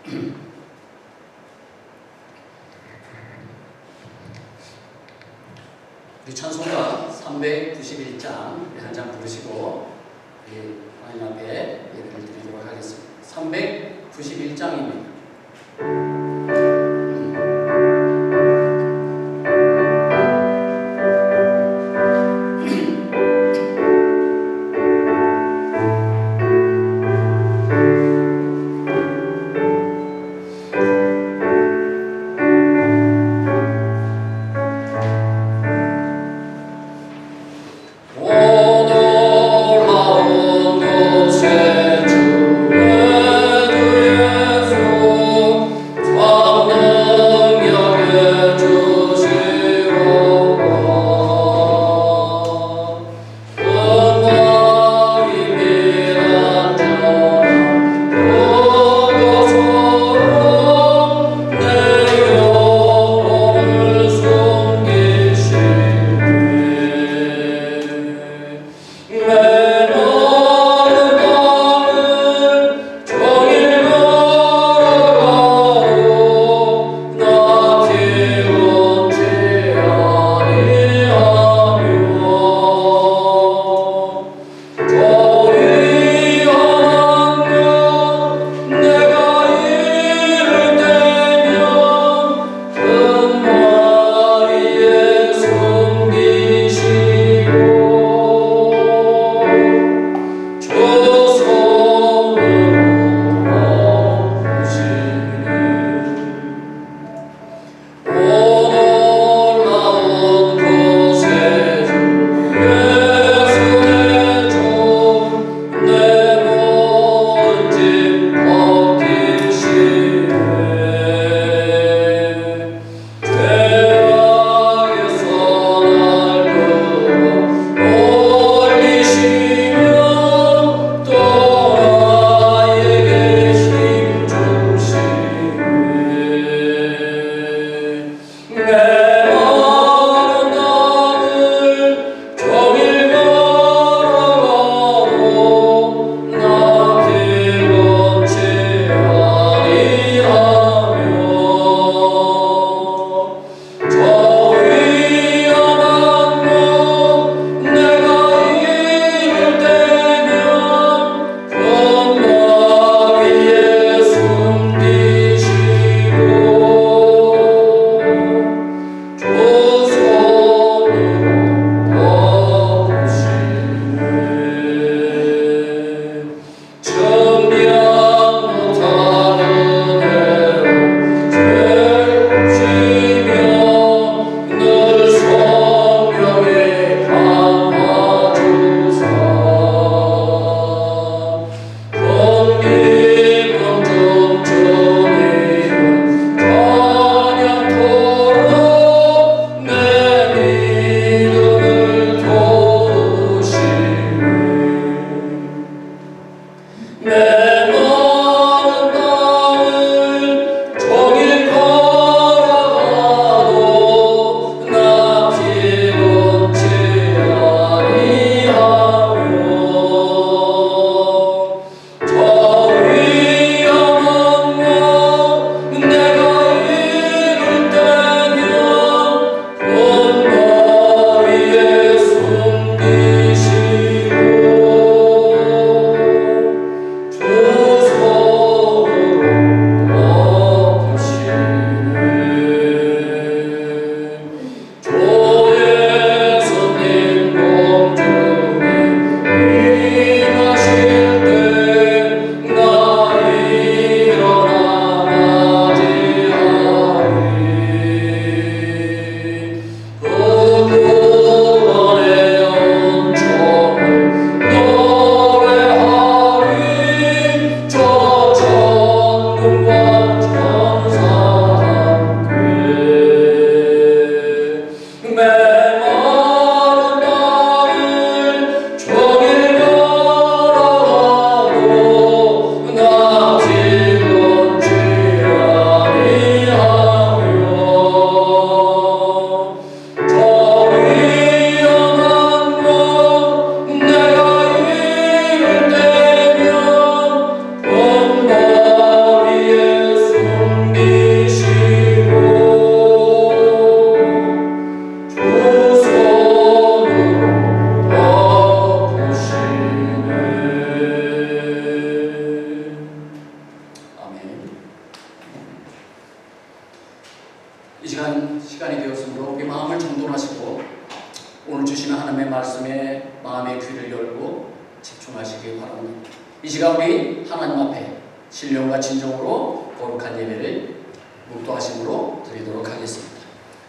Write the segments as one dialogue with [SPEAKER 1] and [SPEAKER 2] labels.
[SPEAKER 1] 우리 찬송가 391장 한 장 부르시고 하나님 앞에 예배를 드리도록 하겠습니다. 391장입니다.
[SPEAKER 2] 오늘
[SPEAKER 1] 이 시간 우리 하나님 앞에 신령과 진정으로 거룩한 예배를 묵도하심으로 드리도록 하겠습니다.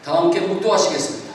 [SPEAKER 1] 다 함께 묵도하시겠습니다.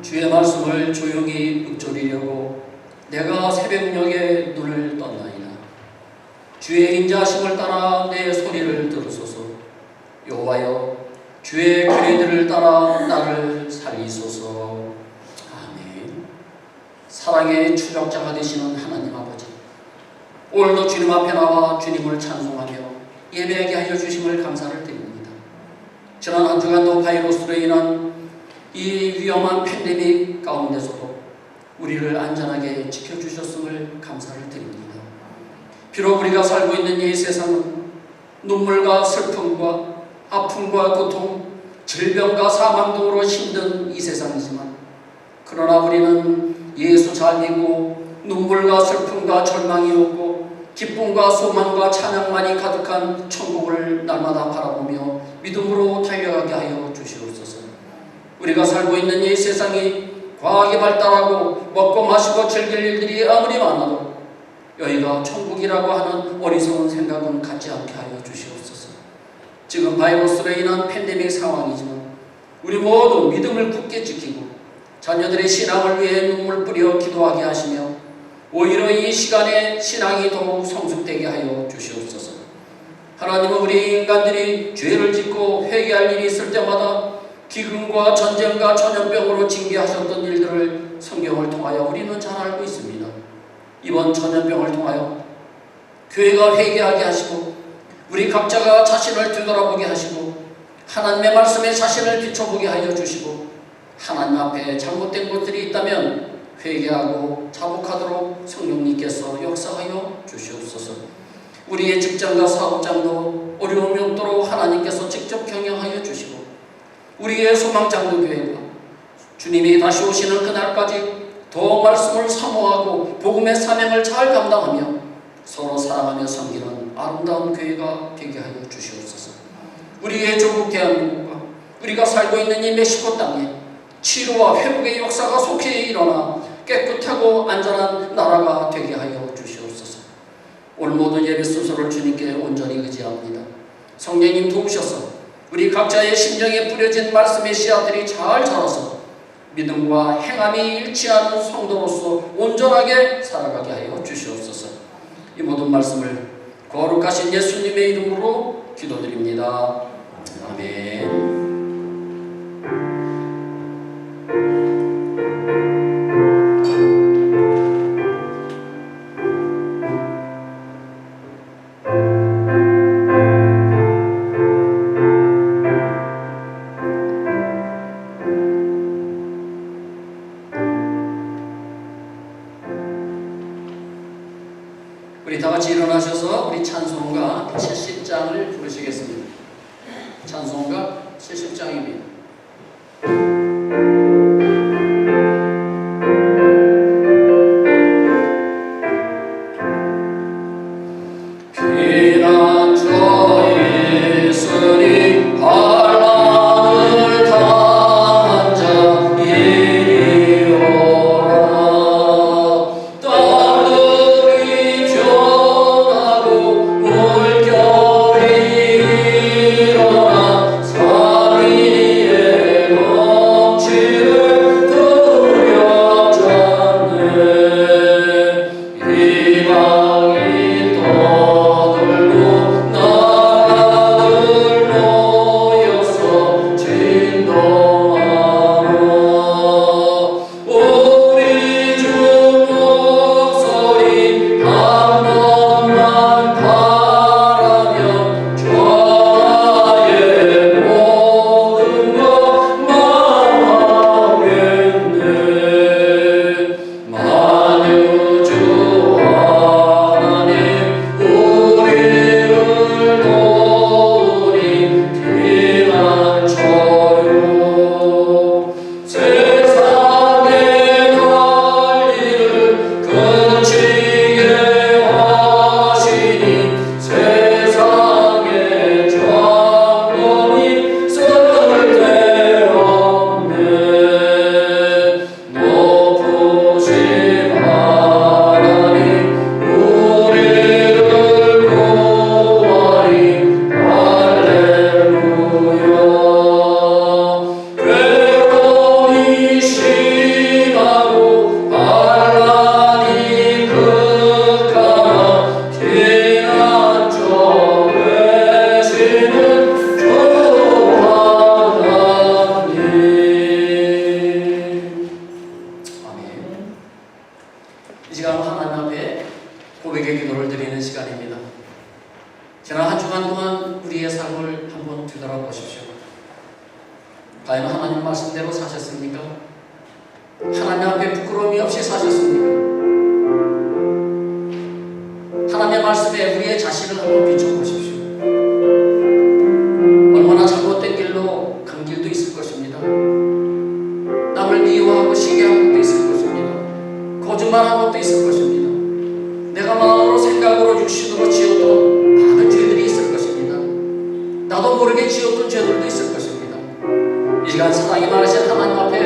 [SPEAKER 1] 주의 말씀을 조용히 읊조리려고 내가 새벽녘에 눈을 떴나이다. 주의 인자하심을 따라 내 소리를 들으소서. 여호와여, 주의 규례들을 따라 나를 살리소서. 아멘. 사랑의 추격자가 되시는 하나님 아버지, 오늘도 주님 앞에 나와 주님을 찬송하며 예배하게 하여 주심을 감사를 드립니다. 지난 한 주간도 바이러스로 인한 이 위험한 팬데믹 가운데서도 우리를 안전하게 지켜주셨음을 감사를 드립니다. 비록 우리가 살고 있는 이 세상은 눈물과 슬픔과 아픔과 고통, 질병과 사망 등으로 힘든 이 세상이지만, 그러나 우리는 예수 잘 믿고 눈물과 슬픔과 절망이 없고 기쁨과 소망과 찬양만이 가득한 천국을 날마다 바라보며 믿음으로 달려가게 하여 주시옵소서. 우리가 살고 있는 이 세상이 과학이 발달하고 먹고 마시고 즐길 일들이 아무리 많아도 여기가 천국이라고 하는 어리석은 생각은 갖지 않게 하여 주시옵소서. 지금 바이러스로 인한 팬데믹 상황이지만 우리 모두 믿음을 굳게 지키고 자녀들의 신앙을 위해 눈물 뿌려 기도하게 하시며 오히려 이 시간에 신앙이 더욱 성숙되게 하여 주시옵소서. 하나님은 우리 인간들이 죄를 짓고 회개할 일이 있을 때마다 기근과 전쟁과 전염병으로 징계하셨던 일들을 성경을 통하여 우리는 잘 알고 있습니다. 이번 전염병을 통하여 교회가 회개하게 하시고 우리 각자가 자신을 뒤돌아보게 하시고 하나님의 말씀에 자신을 비춰보게 하여 주시고 하나님 앞에 잘못된 것들이 있다면 회개하고 자복하도록 성령님께서 역사하여 주시옵소서. 우리의 직장과 사업장도 어려움이 없도록 하나님께서 직접 경영하여 주시고 우리의 소망장로교회가 주님이 다시 오시는 그날까지 더 말씀을 사모하고 복음의 사명을 잘 감당하며 서로 사랑하며 섬기는 아름다운 교회가 되게 하여 주시옵소서. 우리의 조국 대한민국과 우리가 살고 있는 이 멕시코 땅에 치료와 회복의 역사가 속히 일어나 깨끗하고 안전한 나라가 되게 하여 주시옵소서. 오늘 모든 예배 순서를 주님께 온전히 의지합니다. 성령님 도우셔서 우리 각자의 심령에 뿌려진 말씀의 씨앗들이 잘 자라서 믿음과 행함이 일치하는 성도로서 온전하게 살아가게 하여 주시옵소서. 이 모든 말씀을 거룩하신 예수님의 이름으로 기도드립니다. 아멘. 우리 다같이 일어나셔서 우리 찬송가 70장을 부르시겠습니다. 찬송가 70장입니다.
[SPEAKER 2] 물결이 일어나 사리에
[SPEAKER 1] 괴로움이 심하고 반란이 극하나 피난 쪽에 쉬는 주 하나님. 아멘. 이 시간 하나님 앞에 고백의 기도를 드리는 시간입니다. 지난 한 주간 동안 우리의 삶을 한번 뒤돌아보십시오. 과연 하나님 말씀대로 사셨습니까? 하나님 앞에 부끄러움이 없이 사셨습니까? 하나님의 말씀에 우리의 자신을 한번 비춰보십시오. 얼마나 잘못된 길로 간 길도 있을 것입니다. 남을 미워하고 시기한 것도 있을 것입니다. 거짓말한 것도 있을 것입니다. 내가 마음으로 생각으로 육신으로 지었던 많은 죄들이 있을 것입니다. 나도 모르게 지었던 죄들도 있을 것입니다. 이 시간 사랑이 많으신 하나님 앞에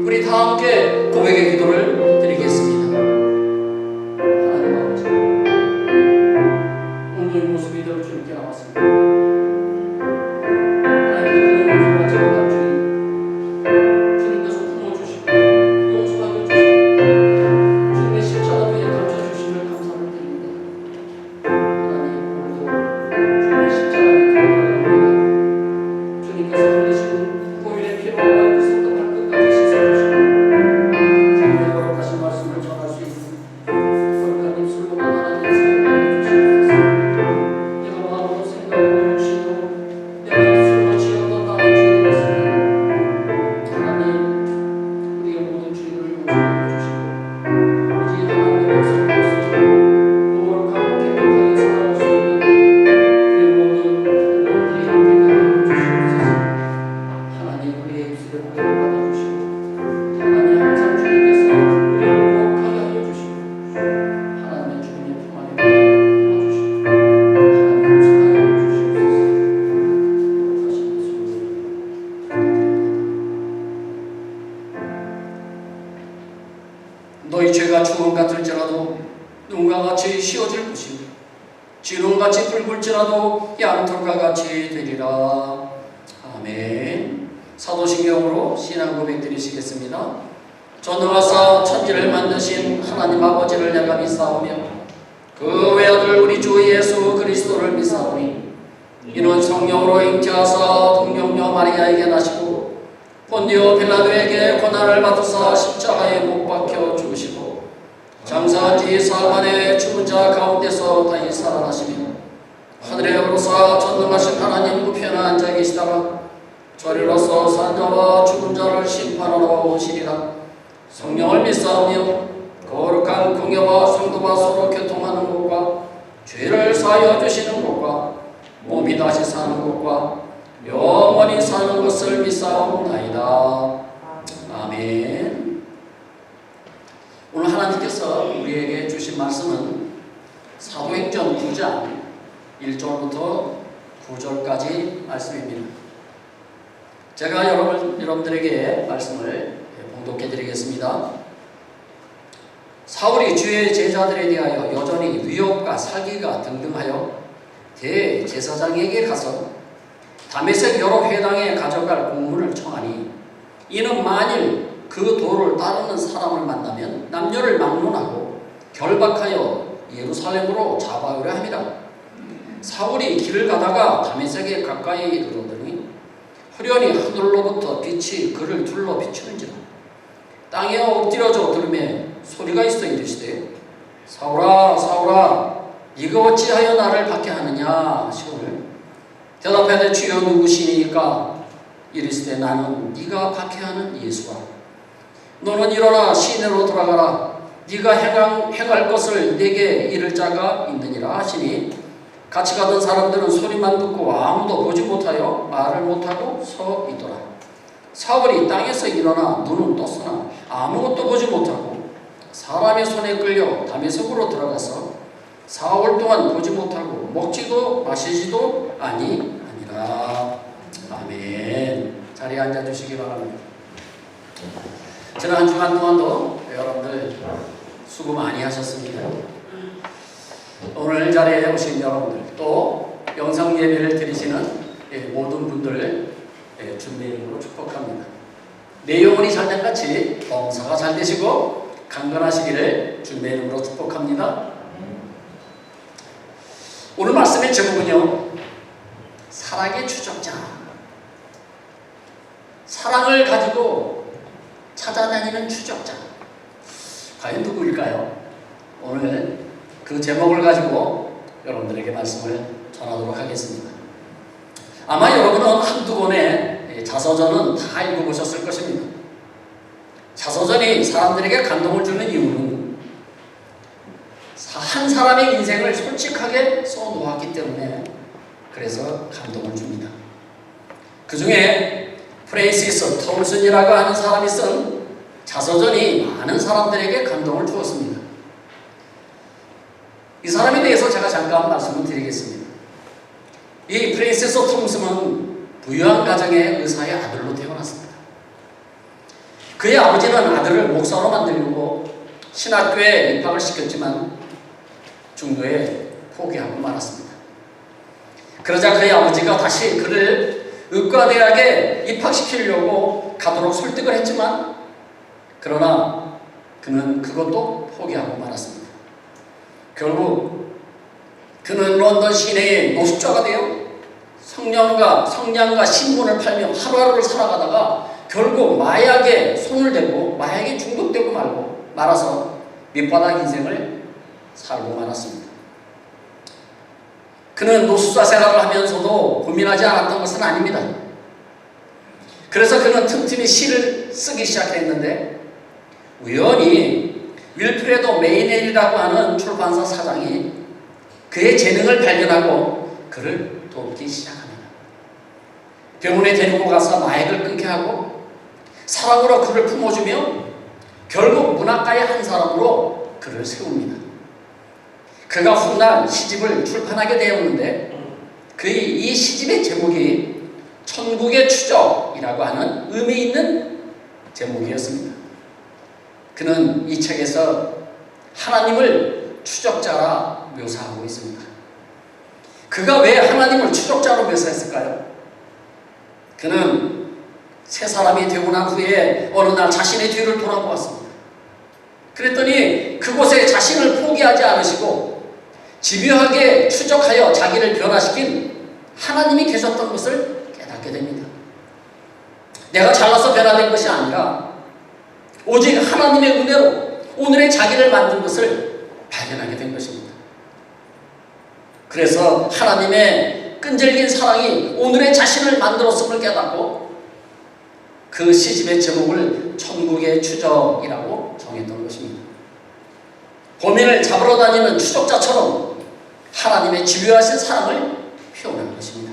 [SPEAKER 1] 우리 다 함께 고백의 기도를 드리겠습니다. 하나님 아버지, 오늘 이 모습 이대로 주님께 나왔습니다. 하나님 그런 모습과 제가 주님께서 품어주시고 용서하여 주시고 주님의 십자가 위에 감춰주심을 감사를 드립니다. 하나님 오늘도 주님의 십자가 밑에 들어갑니다. 주님께서 흘리신 보일의 피로 발끝부터 발끝까지 씻어주시고 주님의 거룩하신 말씀을 전할 수 있는 거룩한 입술로만 하나님 사용하여 주시옵소서. 내가 마음으로 생각으로 육신으로 내가 입술로 지었던 나의 죄들이 있습니다. 하나님 우리의 모든 죄를 용서하여 주시고 오직 하나님의 백성으로서 거룩하고 깨끗하게 살아갈 수 있는 우리의 모든 영혼들이 되게 하여 주시옵소서. 하나님 우리의 입술에 고개를 받아주시고 하나님 항상 주님께서 우리를 거룩하게 하여 주시고 하나님의 주님의 평안에 도와주시고 하나님 용서하여 주시옵소서. 거룩하신 예수님. 너희 죄가 주홍 같을지라도 눈과 같이 씌어질 것이요 진홍같이 붉을지라도 양털과 같이 되리라. 아멘. 사도신경으로 신앙 고백 드리시겠습니다. 전능하사 천지를 만드신 하나님 아버지를 내가 믿사오며 그 외아들 우리 주 예수 그리스도를 믿사오니 이는 성령으로 잉태하사 동정녀 마리아에게 나시고 본디오 빌라도에게 고난을 받으사 십자가에 못 박혀 죽으시고 장사한 지 사흘 만에 죽은 자 가운데서 다시 살아나시며 하늘에 오르사 전능하신 하나님 우편에 앉아 계시다가 저리로서 산 자와 죽은 자를 심판하러 오시리라. 성령을 믿사오며 거룩한 공예와 성도와 서로 교통하는 것과 죄를 사하여 주시는 것과 몸이 다시 사는 것과 영원히 사는 것을 믿사옵나이다. 아멘. 오늘 하나님께서 우리에게 주신 말씀은 사도행전 9장 1절부터 9절까지 말씀입니다. 제가 여러분들에게 말씀을 봉독해 드리겠습니다. 사울이 주의 제자들에 대하여 여전히 위협과 살기가 등등하여 대제사장에게 가서 다메섹 여러 회당에 가져갈 공문을 청하니 이는 만일 그 도를 따르는 사람을 만나면 남녀를 막론하고 결박하여 예루살렘으로 잡아오려 함이라. 사울이 길을 가다가 다메섹에 가까이 이르러더니 후련히 하늘로부터 빛이 그를 둘러 비추는지라. 땅에 엎드려져 들으매 소리가 있어 이르시되 사울아 사울아 네가 어찌하여 나를 박해하느냐 하시거늘 대답하되 주여 누구시니까 이르시되 나는 네가 박해하는 예수라. 너는 일어나 시내로 돌아가라. 네가 행할 것을 내게 이를 자가 있느니라 하시니 같이 가던 사람들은 소리만 듣고 아무도 보지 못하여 말을 못하고 서 있더라. 사울이 땅에서 일어나 눈은 떴으나 아무것도 보지 못하고 사람의 손에 끌려 다메섹으로 들어가서 4월 동안 보지 못하고 먹지도 마시지도 아니하니라. 아멘. 자리에 앉아주시기 바랍니다. 지난 한 주간 동안도 여러분들 수고 많이 하셨습니다. 오늘 자리에 오신 여러분들 또 영상 예배를 드리시는 모든 분들 주님의 이름으로 축복합니다. 내 영혼이 잘된 같이 봉사가 잘 되시고 강건하시기를 주님의 이름으로 축복합니다. 오늘 말씀의 제목은요, 사랑의 추적자. 사랑을 가지고 찾아다니는 추적자. 과연 누구일까요? 오늘 그 제목을 가지고 여러분들에게 말씀을 전하도록 하겠습니다. 아마 여러분은 한두 권의 자서전은 다 읽어보셨을 것입니다. 자서전이 사람들에게 감동을 주는 이유는 한 사람의 인생을 솔직하게 써놓았기 때문에 그래서 감동을 줍니다. 그 중에 프랜시스 톰슨이라고 하는 사람이 쓴 자서전이 많은 사람들에게 감동을 주었습니다. 이 사람에 대해서 제가 잠깐 말씀을 드리겠습니다. 이 프랜시스 톰슨은 부유한 가정의 의사의 아들로 태어났습니다. 그의 아버지는 아들을 목사로 만들려고 신학교에 입학을 시켰지만 중도에 포기하고 말았습니다. 그러자 그의 아버지가 다시 그를 의과대학에 입학시키려고 가도록 설득을 했지만 그러나 그는 그것도 포기하고 말았습니다. 결국 그는 런던 시내의 노숙자가 되어 성냥과 신문을 팔며 하루하루를 살아가다가 결국 마약에 손을 대고 마약에 중독되고 말아서 밑바닥 인생을 살고 말았습니다. 그는 노숙자 생활을 하면서도 고민하지 않았던 것은 아닙니다. 그래서 그는 틈틈이 시를 쓰기 시작했는데 우연히 윌프레도 메이넬이라고 하는 출판사 사장이 그의 재능을 발견하고 그를 돕기 시작합니다. 병원에 데리고 가서 마약을 끊게 하고 사랑으로 그를 품어주며 결국 문학가의 한 사람으로 그를 세웁니다. 그가 훗날 시집을 출판하게 되었는데 이 시집의 제목이 천국의 추적이라고 하는 의미 있는 제목이었습니다. 그는 이 책에서 하나님을 추적자라 묘사하고 있습니다. 그가 왜 하나님을 추적자로 묘사했을까요? 그는 새 사람이 되고 난 후에 어느 날 자신의 뒤를 돌아보았습니다. 그랬더니 그곳에 자신을 포기하지 않으시고 집요하게 추적하여 자기를 변화시킨 하나님이 계셨던 것을 깨닫게 됩니다. 내가 잘나서 변화된 것이 아니라 오직 하나님의 은혜로 오늘의 자기를 만든 것을 발견하게 된 것입니다. 그래서 하나님의 끈질긴 사랑이 오늘의 자신을 만들었음을 깨닫고 그 시집의 제목을 천국의 추적이라고 정했던 것입니다. 범인을 잡으러 다니는 추적자처럼 하나님의 집요하신 사랑을 표현한 것입니다.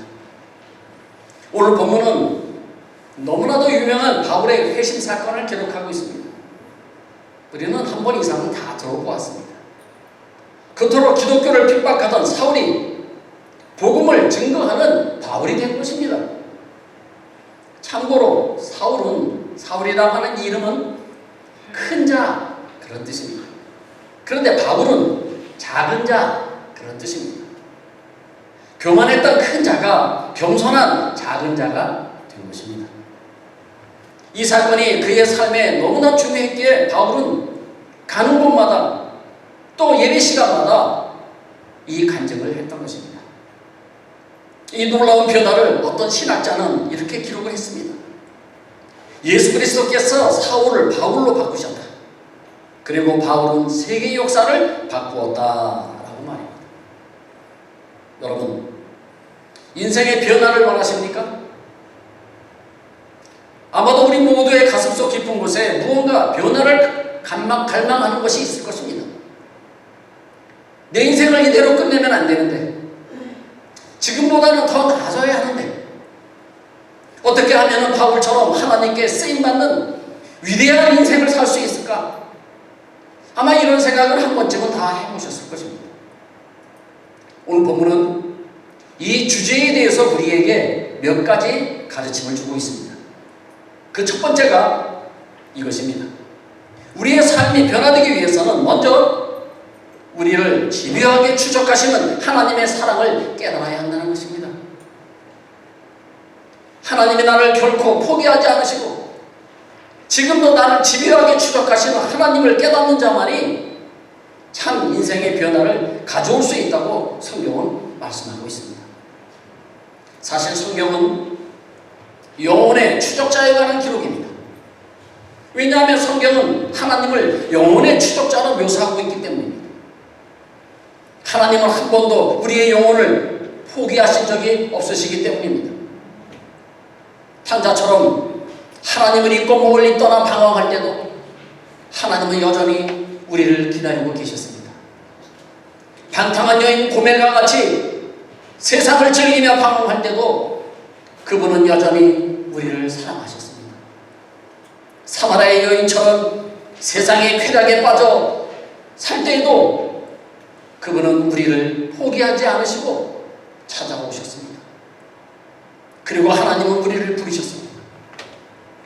[SPEAKER 1] 오늘 본문은 너무나도 유명한 바울의 회심 사건을 기록하고 있습니다. 우리는 한 번 이상은 다 들어보았습니다. 그토록 기독교를 핍박하던 사울이 복음을 증거하는 바울이 된 것입니다. 참고로 사울이라고 하는 이름은 큰 자 그런 뜻입니다. 그런데 바울은 작은 자 그런 뜻입니다. 교만했던 큰 자가 겸손한 작은 자가 된 것입니다. 이 사건이 그의 삶에 너무나 중요했기에 바울은 가는 곳마다 또 예배 시간마다 이 간증을 했던 것입니다. 이 놀라운 변화를 어떤 신학자는 이렇게 기록을 했습니다. 예수 그리스도께서 사울을 바울로 바꾸셨다. 그리고 바울은 세계 역사를 바꾸었다라고 말입니다. 여러분, 인생의 변화를 원하십니까? 아마도 우리 모두의 가슴속 깊은 곳에 무언가 변화를 갈망하는 것이 있을 것입니다. 내 인생을 이대로 끝내면 안 되는데, 지금보다는 더 나아져야 하는데, 어떻게 하면 바울처럼 하나님께 쓰임받는 위대한 인생을 살 수 있을까? 아마 이런 생각을 한 번쯤은 다 해보셨을 것입니다. 오늘 본문은 이 주제에 대해서 우리에게 몇 가지 가르침을 주고 있습니다. 그 첫 번째가 이것입니다. 우리의 삶이 변화되기 위해서는 먼저 우리를 집요하게 추적하시는 하나님의 사랑을 깨달아야 한다는 것입니다. 하나님이 나를 결코 포기하지 않으시고 지금도 나를 집요하게 추적하시는 하나님을 깨닫는 자만이 참 인생의 변화를 가져올 수 있다고 성경은 말씀하고 있습니다. 사실 성경은 영혼의 추적자에 관한 기록입니다. 왜냐하면 성경은 하나님을 영혼의 추적자로 묘사하고 있기 때문입니다. 하나님은 한 번도 우리의 영혼을 포기하신 적이 없으시기 때문입니다. 탄자처럼 하나님을 잊고 멀리 떠나 방황할 때도 하나님은 여전히 우리를 기다리고 계셨습니다. 방탕한 여인 고멜과 같이 세상을 즐기며 방황할 때도 그분은 여전히 우리를 사랑하셨습니다. 사마리아의 여인처럼 세상의 쾌락에 빠져 살 때에도 그분은 우리를 포기하지 않으시고 찾아오셨습니다. 그리고 하나님은 우리를 부르셨습니다.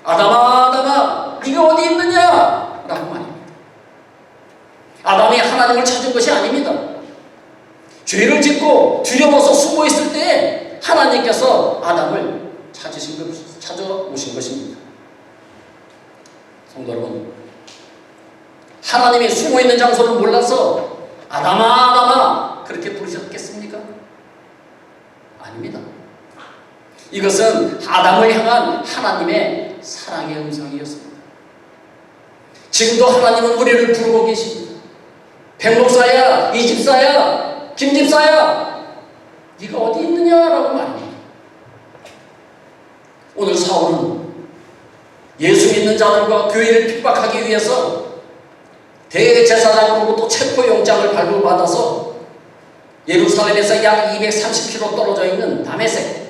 [SPEAKER 1] 아담아, 아담아, 네가 어디 있느냐? 라고 말입니다. 아담이 하나님을 찾은 것이 아닙니다. 죄를 짓고 두려워서 숨어 있을 때 하나님께서 아담을 찾아오신 것입니다. 성도 여러분, 하나님이 숨어 있는 장소를 몰라서 아담아, 아담아 그렇게 부르셨겠습니까? 아닙니다. 이것은 아담을 향한 하나님의 사랑의 음성이었습니다. 지금도 하나님은 우리를 부르고 계십니다. 백목사야, 이 집사야, 김 집사야, 네가 어디 있느냐라고 말합니다. 오늘 사울은 예수 믿는 자들과 교회를 핍박하기 위해서 대제사장으로부터 체포영장을 발부받아서 예루살렘에서 약 230km 떨어져 있는 다메섹,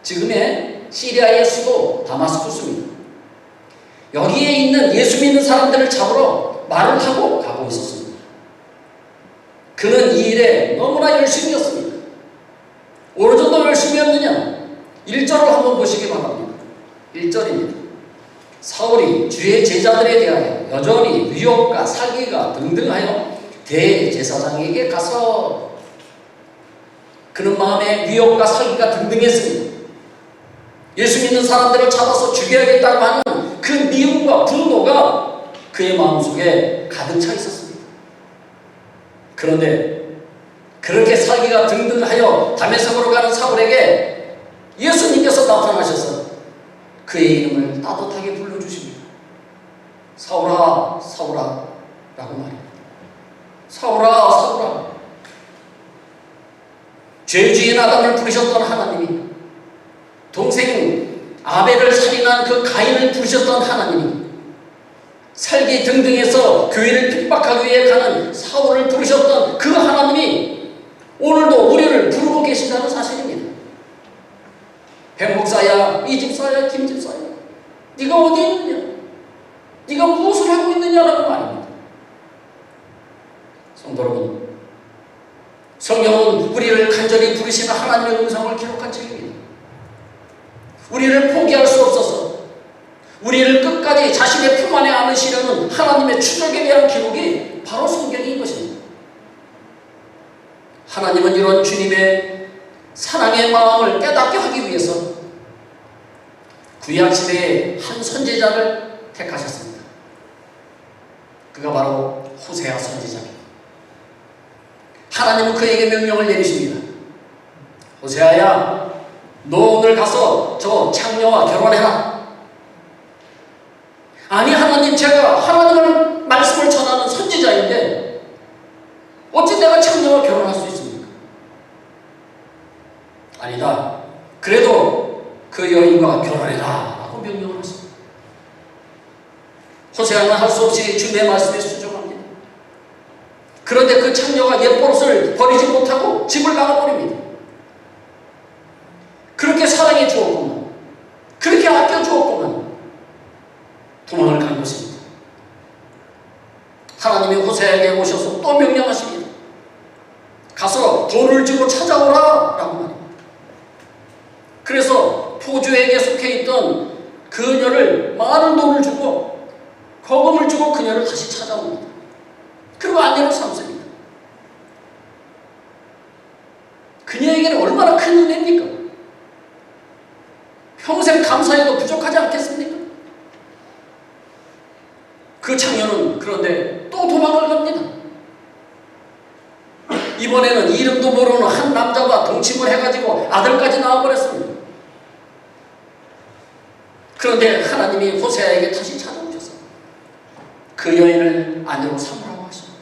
[SPEAKER 1] 지금의 시리아의 수도 다마스쿠스입니다. 여기에 있는 예수 믿는 사람들을 잡으러 말을 타고 가고 있었습니다. 그는 이 일에 너무나 열심이었습니다. 어느 정도 열심이었느냐? 1절을 한번 보시기 바랍니다. 1절입니다. 사울이 주의 제자들에 대하여 여전히 위협과 사기가 등등하여 대제사장에게 가서, 그는 마음에 위협과 사기가 등등했습니다. 예수 믿는 사람들을 잡아서 죽여야겠다고 하는 그 미움과 분노가 그의 마음속에 가득 차 있었습니다. 그런데 그렇게 사기가 등등하여 다메섹으로 가는 사울에게 예수님께서 나타나셔서 그의 이름을 따뜻하게 불러주십니다. 사울아, 사울아 라고 말합니다. 사울아, 사울아. 죄주인 아담을 부르셨던 하나님이, 동생 아벨을 살인한 그 가인을 부르셨던 하나님이, 살기 등등해서 교회를 핍박하기 위해 가는 사울을 부르셨던 그 하나님이 오늘도 우리를 부르고 계신다는 사실입니다. 백목사야, 이 집사야, 김 집사야, 네가 어디 있느냐? 네가 무엇을 하고 있느냐라는 말입니다. 성도 여러분, 성경은 우리를 간절히 부르시는 하나님의 음성을 기록한 책입니다. 우리를 포기할 수 없어서 우리를 끝까지 자신의 품 안에 안으시려는 하나님의 추적에 대한 기록이 바로 성경인 것입니다. 하나님은 이런 주님의 사랑의 마음을 깨닫게 하기 위해서 구약시대의 한 선지자를 택하셨습니다. 그가 바로 호세아 선지자입니다. 하나님은 그에게 명령을 내리십니다. 호세아야, 너 오늘 가서 저 창녀와 결혼해라. 아니 하나님, 제가 하나님의 말씀을 전하는 선지자인데 어찌 내가 창녀와 결혼할 수 있습니까? 아니다. 그래도 그 여인과 결혼해라 라고 명령을 하십니다. 호세아는 할 수 없이 주님의 말씀에 순종합니다. 그런데 그 창녀가 옛버릇을 버리지 못하고 집을 나가버립니다. 그렇게 사랑해 주었구만, 그렇게 아껴 주었구만, 도망을 간 것입니다. 하나님이 호세아에게 오셔서 또 명령하십니다. 가서 돈을 주고 찾아오라 라고 말합니다. 그래서 포주에게 속해 있던 그녀를 많은 돈을 주고 거금을 주고 그녀를 다시 찾아옵니다. 그리고 아내로 삼습니다. 그녀에게는 얼마나 큰 은혜입니까? 감사해도 부족하지 않겠습니까? 그 창녀는 그런데 또 도망을 갑니다. 이번에는 이름도 모르는 한 남자와 동침을 해가지고 아들까지 낳아버렸습니다. 그런데 하나님이 호세아에게 다시 찾아오셔서 그 여인을 아내로 삼으라고 하십니다.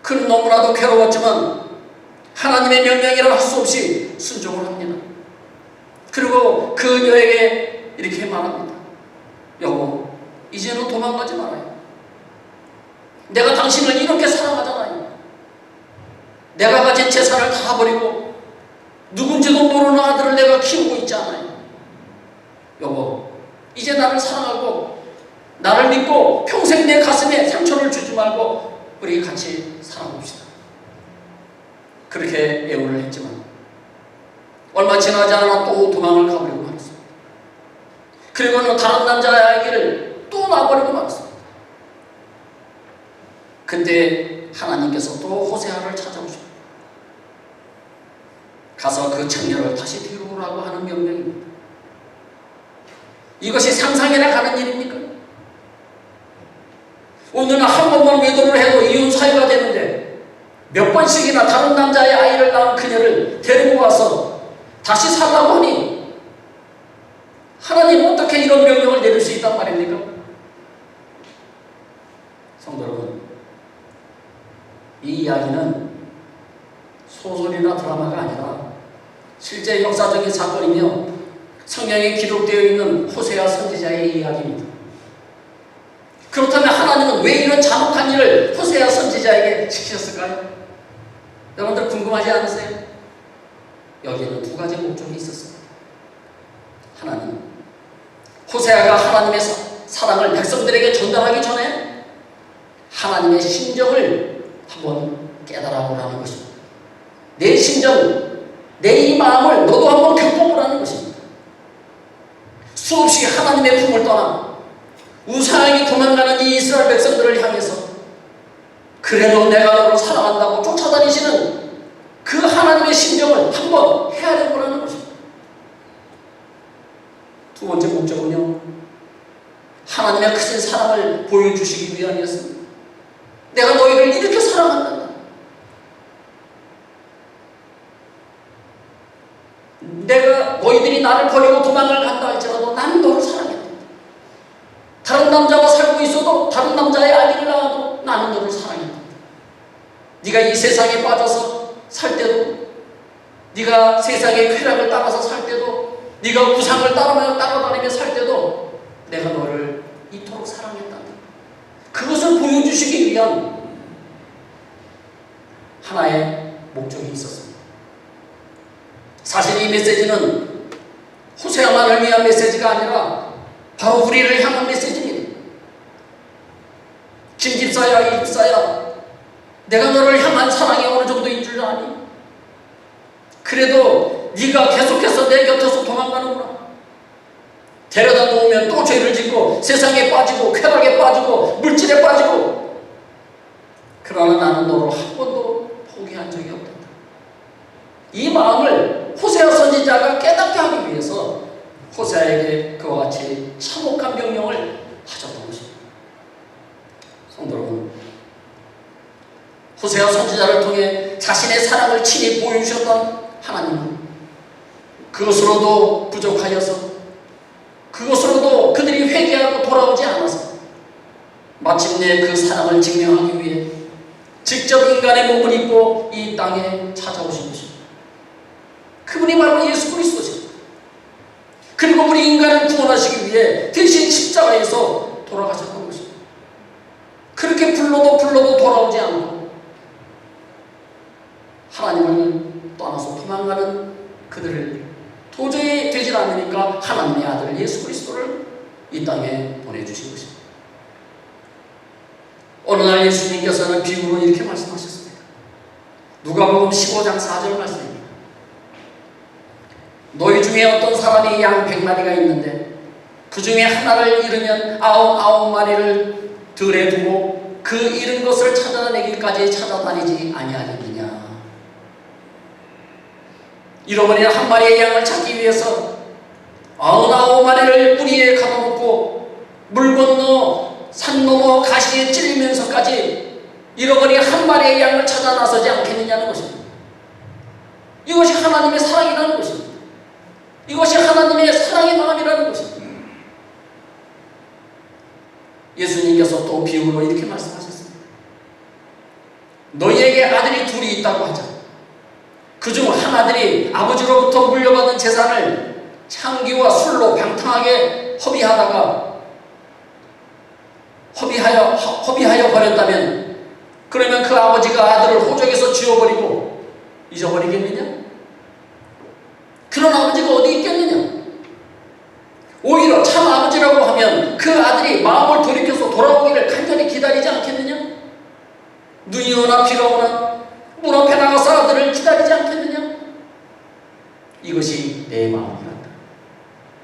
[SPEAKER 1] 그는 너무나도 괴로웠지만 하나님의 명령이라 할 수 없이 순종을 합니다. 그리고 그녀에게 이렇게 말합니다. 여보, 이제는 도망가지 말아요. 내가 당신을 이렇게 사랑하잖아요. 내가 가진 재산을 다 버리고 누군지도 모르는 아들을 내가 키우고 있지 않아요. 여보, 이제 나를 사랑하고 나를 믿고 평생 내 가슴에 상처를 주지 말고 우리 같이 살아봅시다. 그렇게 애원을 했지만 얼마 지나지 않아 또 도망을 가버리고 말았습니다. 그리고는 다른 남자아이를 또 놔버리고 말았습니다. 그때 하나님께서 또 호세아를 찾아오십니다. 가서 그 창녀를 다시 뒤로 오라고 하는 명령입니다. 이것이 상상이나 가는 일입니까? 오늘은 한 번만 외도를 해도 이혼 사유가 되는데 몇 번씩이나 다른 남자의 아이를 낳은 그녀를 데리고 와서 다시 살라고 하니 하나님은 어떻게 이런 명령을 내릴 수 있단 말입니까? 성도 여러분, 이 이야기는 소설이나 드라마가 아니라 실제 역사적인 사건이며 성경에 기록되어 있는 호세아 선지자의 이야기입니다. 그렇다면 하나님은 왜 이런 잔혹한 일을 호세아 선지자에게 시키셨을까요? 여러분들 궁금하지 않으세요? 여기에는 두 가지 목적이 있었습니다. 하나님, 호세아가 하나님의 사랑을 백성들에게 전달하기 전에 하나님의 심정을 한번 깨달아보라는 것입니다. 내 심정, 내 이 마음을 너도 한번 겪어보라는 것입니다. 수없이 하나님의 품을 떠나 우상에게 도망가는 이 이스라엘 백성들을 향해서 그래도 내가 너를 사랑한다고 쫓아다니시는 그 하나님의 심정을 한번 헤아려보라는 것입니다. 두 번째 목적은요, 하나님의 크신 사랑을 보여주시기 위함이었습니다. 내가 너희를 이렇게 사랑한다. 내가 너희들이 나를 버리고 도망을 간다 할지라도 나는 너를 사랑했다. 다른 남자와 살고 있어도 다른 남자의 아기를 낳아도 나는 너를 사랑했다. 네가 이 세상에 빠져서 살 때도, 네가 세상의 쾌락을 따라서 살 때도, 네가 우상을 따라다니며 살 때도 내가 너를 이토록 사랑했다. 그것을 보여주시기 위한 하나의 목적이 있었습니다. 사실 이 메시지는 호세아만을 위한 메시지가 아니라 바로 우리를 향한 메시지입니다. 김집사야, 이 집사야, 내가 너를 향한 사랑이 어느 정도인 줄 아니? 그래도 네가 계속해서 내 곁에서 도망가는구나. 데려다 놓으면 또 죄를 짓고 세상에 빠지고 쾌락에 빠지고 물질에 빠지고, 그러나 나는 너를 한 번도 포기한 적이 없다. 이 마음을 호세아 선지자가 깨닫게 하기 위해서 호세아에게 그와 같이 참혹한 명령을 하셨던 것입니다. 성도 여러분, 호세아 선지자를 통해 자신의 사랑을 친히 보여주셨던 하나님은 그것으로도 부족하여서, 그것으로도 그들이 회개하고 돌아오지 않아서 마침내 그 사랑을 증명하기 위해 직접 인간의 몸을 입고 이 땅에 찾아오신 것입니다. 그분이 바로 예수 그리스도십니다. 그리고 우리 인간을 구원하시기 위해 대신 십자가에서 돌아가셨던 것입니다. 그렇게 불러도 돌아오지 않고 하나님을 떠나서 도망가는 그들을 도저히 되질 않으니까 하나님의 아들 예수 그리스도를 이 땅에 보내주신 것입니다. 어느 날 예수님께서는 비유로 이렇게 말씀하셨습니다. 누가복음 15장 4절 말씀입니다. 너희 중에 어떤 사람이 양 100마리가 있는데 그 중에 하나를 잃으면 99마리를 들에 두고 그 잃은 것을 찾아내기까지 찾아다니지 아니하겠느냐. 잃어버린 한 마리의 양을 찾기 위해서 99마리를 뿌리에 가둬놓고 물 건너 산 넘어 가시에 찔리면서까지 잃어버린 한 마리의 양을 찾아 나서지 않겠느냐는 것입니다. 이것이 하나님의 사랑이라는 것입니다. 이것이 하나님의 사랑의 마음이라는 것입니다. 예수님께서 또 비유로 이렇게 말씀하셨습니다. 너희에게 아들이 둘이 있다고 하자. 그중 한 아들이 아버지로부터 물려받은 재산을 창기와 술로 방탕하게 허비하여 버렸다면, 그러면 그 아버지가 아들을 호적에서 쥐어버리고 잊어버리겠느냐? 그런 아버지가 어디 있겠느냐? 오히려 참 아버지라고 하면 그 아들이 마음을 돌이켜서 돌아오기를 간절히 기다리지 않겠느냐? 눈이 오나 비가 오나 문 앞에 나가서 아들을 기다리지 않겠느냐? 이것이 내 마음이란다.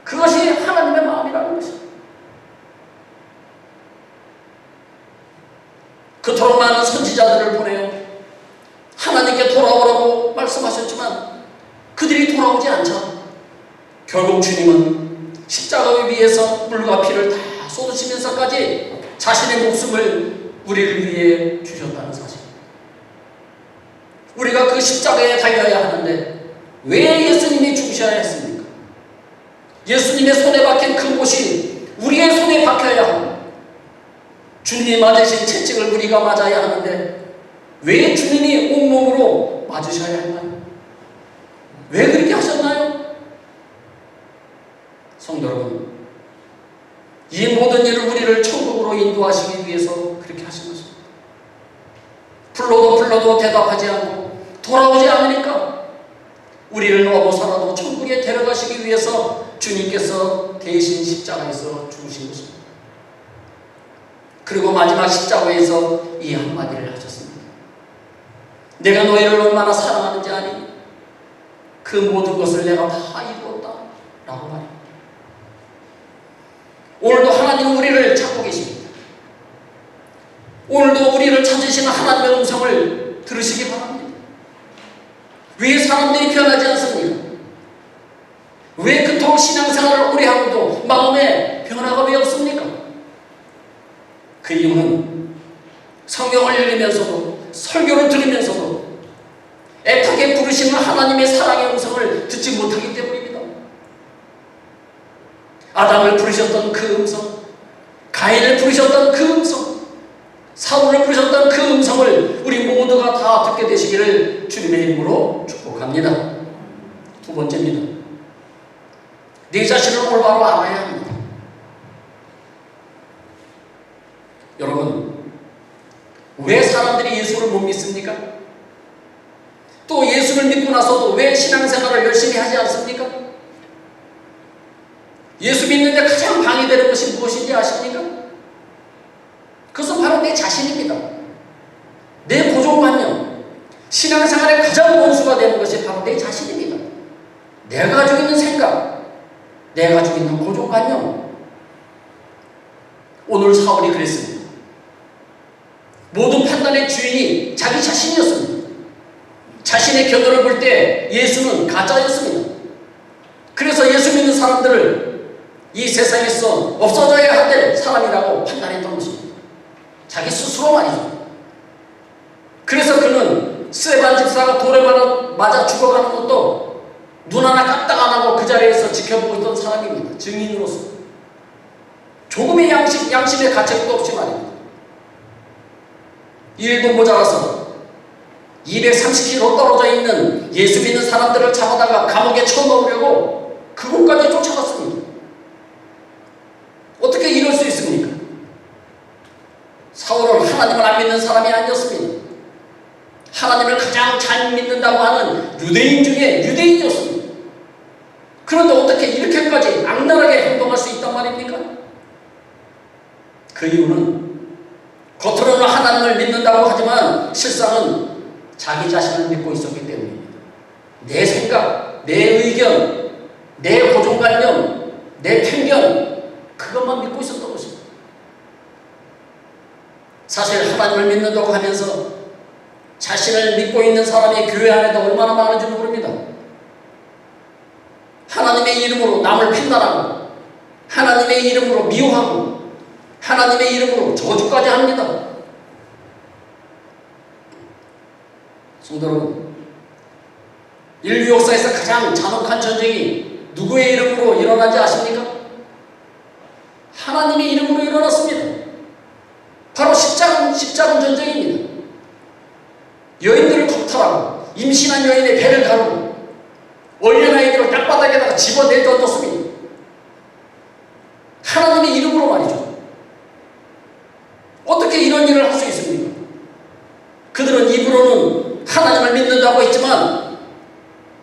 [SPEAKER 1] 그것이 하나님의 마음이라는 것입니다. 그토록 많은 선지자들을 보내어 하나님께 돌아오라고 말씀하셨지만 그들이 돌아오지 않자 결국 주님은 십자가에 위해서 물과 피를 다 쏟으시면서까지 자신의 목숨을 우리를 위해 주셨다는 사실. 우리가 그 십자가에 달려야 하는데 왜 예수님이 죽으셔야 했습니까? 예수님의 손에 박힌 그 못이 우리의 손에 박혀야 하고 주님이 맞으신 채찍을 우리가 맞아야 하는데 왜 주님이 온몸으로 맞으셔야 했나요? 왜 그렇게 하셨나요? 성도 여러분, 이 모든 일을 우리를 천국으로 인도하시기 위해서 그렇게 하신 것입니다. 불러도 대답하지 않고 돌아오지 않으니까 우리를 너무 살아도 천국에 데려가시기 위해서 주님께서 대신 십자가에서 죽으신 것입니다. 그리고 마지막 십자가에서 이 한마디를 하셨습니다. 내가 너희를 얼마나 사랑하는지 아니? 그 모든 것을 내가 다 이루었다 라고 말합니다. 오늘도 하나님은 우리를 찾고 계십니다. 오늘도 우리를 찾으시는 하나님의 음성을 들으시기 바랍니다. 왜 사람들이 변하지 않습니까? 왜 그토록 신앙생활을 오래 하고도 마음에 변화가 왜 없습니까? 그 이유는 성경을 읽으면서도 설교를 들으면서도 애타게 부르시는 하나님의 사랑의 음성을 듣지 못하기 때문입니다. 아담을 부르셨던 그 음성, 가인을 부르셨던 그 음성, 사울을 부르셨던 그 음성을 우리 모두가 다 듣게 되시기를 주님의 이름으로 축복합니다. 두 번째입니다. 네 자신을 올바로 알아야 합니다. 여러분, 왜 사람들이 예수를 못 믿습니까? 또 예수를 믿고 나서도 왜 신앙생활을 열심히 하지 않습니까? 예수 믿는데 가장 방해되는 것이 무엇인지 아십니까? 그것은 바로 내 자신입니다. 내 고정관념, 신앙생활의 가장 원수가 되는 것이 바로 내 자신입니다. 내가 가지고 있는 생각, 내가 가지고 있는 고정관념. 오늘 사울이 그랬습니다. 모든 판단의 주인이 자기 자신이었습니다. 자신의 견해를 볼 때 예수는 가짜였습니다. 그래서 예수 믿는 사람들을 이 세상에서 없어져야 할 사람이라고 판단했던 것입니다. 자기 스스로 말이죠. 그래서 그는 스데반 집사가 돌에 맞아 죽어가는 것도 눈 하나 깜딱 안 하고 그 자리에서 지켜보고 있던 사람입니다. 증인으로서. 조금의 양심의 가책도 없이 말입니다. 일도 모자라서 230km 떨어져 있는 예수 믿는 사람들을 잡아다가 감옥에 쳐넣으려고 그곳까지 쫓아갔습니다. 어떻게 이럴 수 있습니까? 사울은 하나님을 안 믿는 사람이 아니었습니다. 하나님을 가장 잘 믿는다고 하는 유대인 중에 유대인이었습니다. 그런데 어떻게 이렇게까지 악랄하게 행동할 수 있단 말입니까? 그 이유는 겉으로는 하나님을 믿는다고 하지만 실상은 자기 자신을 믿고 있었기 때문입니다. 내 생각, 내 의견, 내 고정관념, 내 편견, 그것만 믿고 있었던 것입니다. 사실 하나님을 믿는다고 하면서 자신을 믿고 있는 사람이 교회 안에도 얼마나 많은지 모릅니다. 하나님의 이름으로 남을 판단하고 하나님의 이름으로 미워하고 하나님의 이름으로 저주까지 합니다. 성도 여러분, 인류 역사에서 가장 잔혹한 전쟁이 누구의 이름으로 일어난지 아십니까? 하나님의 이름으로 일어났습니다. 바로 십자군 전쟁입니다. 여인들을 겁탈하고 임신한 여인의 배를 가르고 어린아이들을 땅바닥에다가 집어내 던졌습니다. 하나님의 이름으로 말이죠. 어떻게 이런 일을 할 수 있습니까? 그들은 입으로는 하나님을 믿는다고 했지만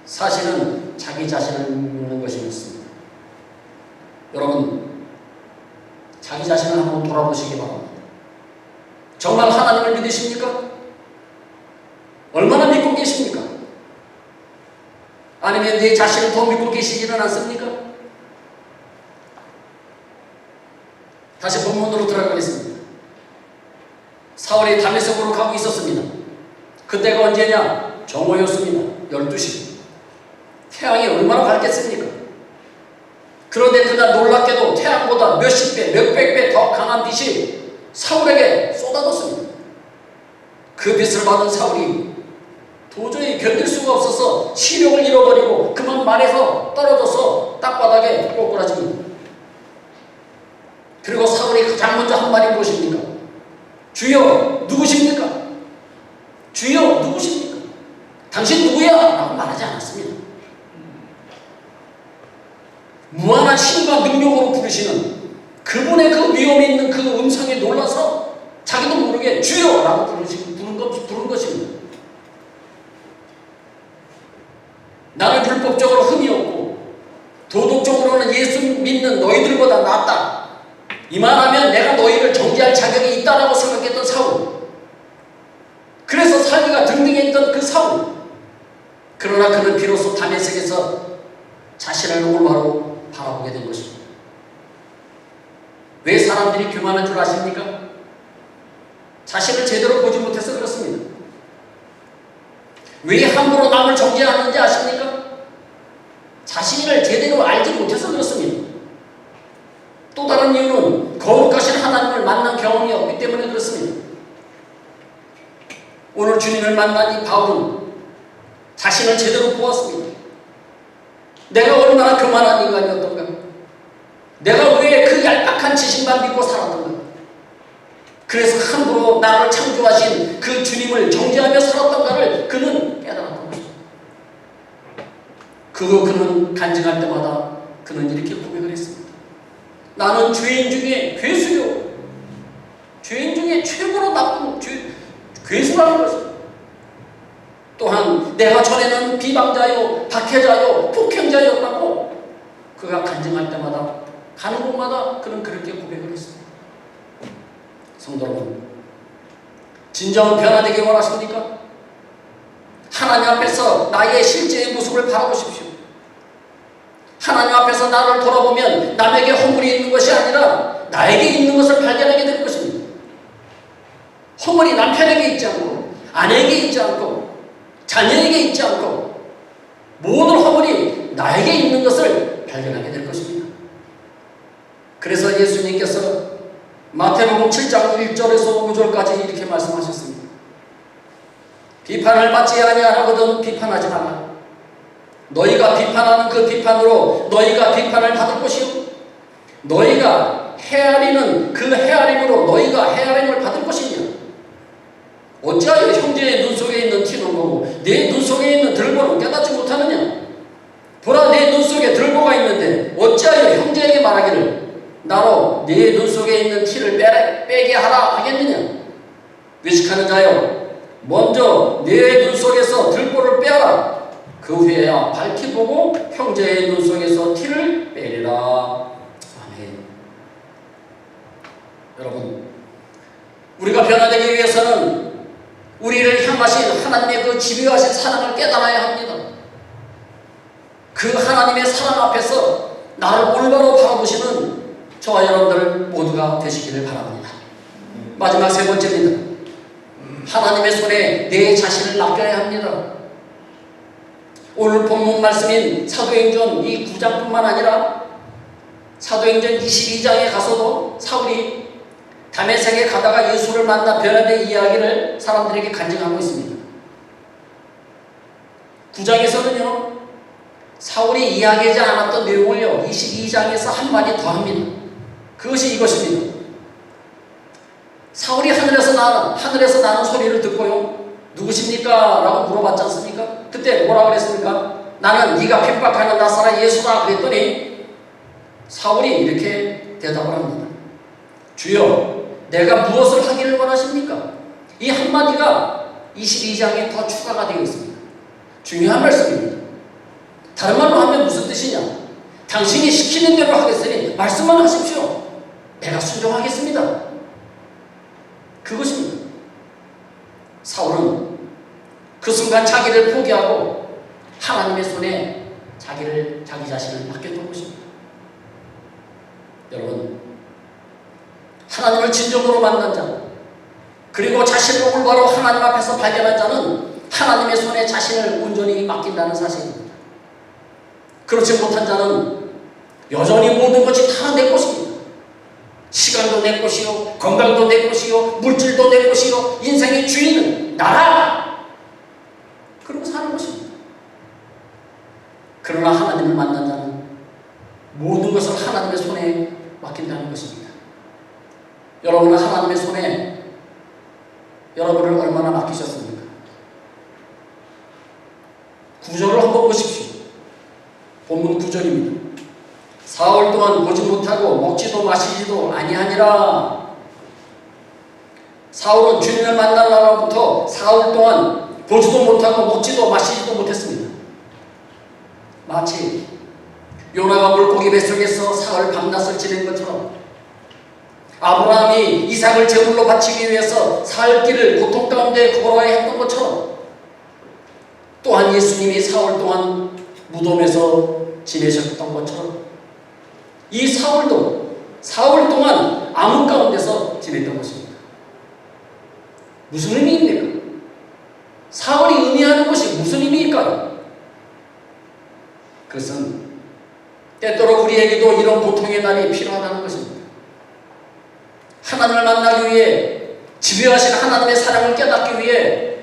[SPEAKER 1] 사실은 자기 자신을 믿는 것이었습니다. 여러분, 자기 자신을 한번 돌아보시기 바랍니다. 정말 하나님을 믿으십니까? 얼마나 믿고 계십니까? 아니면 내 자신을 더 믿고 계시지는 않습니까? 다시 본문으로 들어가겠습니다. 사울이 다메섹으로 가고 있었습니다. 그때가 언제냐? 정오였습니다. 12시. 태양이 얼마나 밝겠습니까? 그런데 그날 놀랍게도 태양보다 몇십 배, 몇백 배 더 강한 빛이 사울에게 쏟아졌습니다. 그 빛을 받은 사울이 도저히 견딜 수가 없어서 시력을 잃어버리고 그만 말에서 떨어져서 땅바닥에 꼬꾸라집니다. 그리고 사울이 가장 먼저 한 말이 무엇입니까? 주여 누구십니까? 주여 누구십니까? 당신 누구야? 라고 말하지 않았습니다. 무한한 힘과 능력으로 부르시는 그분의 그 위엄이 있는 그 음성에 놀라서 자기도 모르게 주여! 라고 부른 것입니다. 나는 불법적으로 흠이 없고 도덕적으로는 예수 믿는 너희들보다 낫다. 이만하면 내가 너희를 정죄할 자격이 있다라고 생각했던 사울. 그래서 살기가 등등했던 그 사울. 그러나 그는 비로소 다메섹에서 자신을 올바로 바라보게 된 것입니다. 왜 사람들이 교만한 줄 아십니까? 자신을 제대로 보지 못해서 그렇습니다. 왜 함부로 남을 정죄하는지 아십니까? 자신을 제대로 알지 못해서 그렇습니다. 또 다른 이유는 거룩하신 하나님을 만난 경험이 없기 때문에 그렇습니다. 오늘 주님을 만난 이 바울은 자신을 제대로 보았습니다. 내가 얼마나 교만한 인간이었던가? 내가 왜 그 얄팍한 지식만 믿고 살았던가? 그래서 함부로 나를 창조하신 그 주님을 정죄하며 살았던가를 그는 깨달았던 것입니다. 그는 간증할 때마다 그는 이렇게 고백을 했습니다. 나는 죄인 중에 괴수요. 죄인 중에 최고로 나쁜 괴수라는 것입니다. 또한 내가 전에는 비방자요, 박해자요, 폭행자였다고 그가 간증할 때마다 가는 곳마다 그는 그렇게 고백을 했습니다. 성도 여러분, 진정한 변화되기 원하십니까? 하나님 앞에서 나의 실제의 모습을 바라보십시오. 하나님 앞에서 나를 돌아보면 남에게 허물이 있는 것이 아니라 나에게 있는 것을 발견하게 될 것입니다. 허물이 남편에게 있지 않고 아내에게 있지 않고 자녀에게 있지 않고 모든 허물이 나에게 있는 것을 발견하게 될 것입니다. 그래서 예수님께서 마태복음 7장 1절에서 5절까지 이렇게 말씀하셨습니다. 비판을 받지 아니하거든 비판하지 말라. 너희가 비판하는 그 비판으로 너희가 비판을 받을 것이요 너희가 헤아리는 그 헤아림으로 너희가 헤아림을 받을 것이냐. 어찌하여 형제의 눈 속에 있는 티는 보고 내 눈 속에 있는 들보는 깨닫지 못하느냐. 보라, 내 눈 속에 들보가 있는데 어찌하여 형제에게 말하기를 나로 네 눈 속에 있는 티를 빼게 하라 하겠느냐. 외식하는 자여, 먼저 내 눈 속에서 들보를 빼라. 그 후에야 밝히 보고 형제의 눈 속에서 티를 빼리라. 아멘. 여러분, 우리가 변화되기 위해서는 우리를 향하신 하나님의 그 집요하신 사랑을 깨달아야 합니다. 그 하나님의 사랑 앞에서 나를 올바로 바라보시는 저와 여러분들 모두가 되시기를 바랍니다. 마지막 세 번째입니다. 하나님의 손에 내 자신을 맡겨야 합니다. 오늘 본문 말씀인 사도행전 이 9장뿐만 아니라 사도행전 22장에 가서도 사울이 다메섹에 가다가 예수를 만나 변화된 이야기를 사람들에게 간증하고 있습니다. 9장에서는요, 사울이 이야기하지 않았던 내용을요, 22장에서 한마디 더 합니다. 그것이 이것입니다. 사울이 하늘에서 나는 소리를 듣고요, 누구십니까? 라고 물어봤지 않습니까? 그때 뭐라 그랬습니까? 나는 네가 핍박하는 나사렛 예수다. 그랬더니 사울이 이렇게 대답을 합니다. 주여, 내가 무엇을 하기를 원하십니까? 이 한마디가 22장에 더 추가가 되어 있습니다. 중요한 말씀입니다. 다른 말로 하면 무슨 뜻이냐? 당신이 시키는 대로 하겠으니 말씀만 하십시오. 내가 순종하겠습니다. 그것입니다. 사울은 그 순간 자기를 포기하고 하나님의 손에 자기 자신을 맡겼던 것입니다. 여러분, 하나님을 진정으로 만난 자, 그리고 자신을 올바로 하나님 앞에서 발견한 자는 하나님의 손에 자신을 온전히 맡긴다는 사실입니다. 그렇지 못한 자는 여전히 모든 것이 다 내 것입니다. 시간도 내 것이요, 건강도 내 것이요, 물질도 내 것이요, 인생의 주인은 나라! 그러고 사는 것입니다. 그러나 하나님을 만난 자는 모든 것을 하나님의 손에 맡긴다는 것입니다. 여러분은 하나님의 손에 여러분을 얼마나 맡기셨습니까? 구절을 한번 보십시오. 본문 9절입니다. 사흘 동안 보지 못하고 먹지도 마시지도 아니하니라. 사울은 주님을 만날 날부터 사흘 동안 보지도 못하고 먹지도 마시지도 못했습니다. 마치 요나가 물고기 뱃속에서 사흘 밤낮을 지낸 것처럼, 아브라함이 이삭을 제물로 바치기 위해서 사흘 길을 고통 가운데 걸어야 했던 것처럼, 또한 예수님이 사흘 동안 무덤에서 지내셨던 것처럼 이 사울도 사흘 동안 암흑 가운데서 지냈던 것입니다. 무슨 의미입니까? 사흘이 의미하는 것이 무슨 의미일까요? 그것은 때때로 우리에게도 이런 고통의 날이 필요하다는 것입니다. 하나님을 만나기 위해, 지배하신 하나님의 사랑을 깨닫기 위해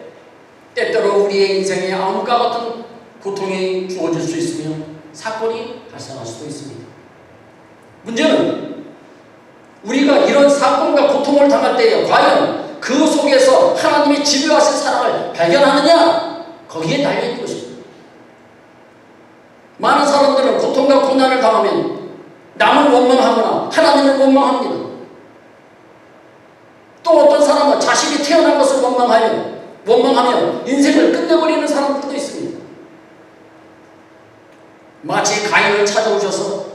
[SPEAKER 1] 때때로 우리의 인생에 암흑과 같은 고통이 주어질 수 있으며 사건이 발생할 수도 있습니다. 문제는 우리가 이런 사건과 고통을 당할 때에 과연 그 속에서 하나님의 지배하신 사랑을 발견하느냐? 거기에 달려있는 것입니다. 많은 사람들은 고통과 고난을 당하면 남을 원망하거나 하나님을 원망합니다. 또 어떤 사람은 자신이 태어난 것을 원망하며 인생을 끝내버리는 사람들도 있습니다. 마치 가인을 찾아오셔서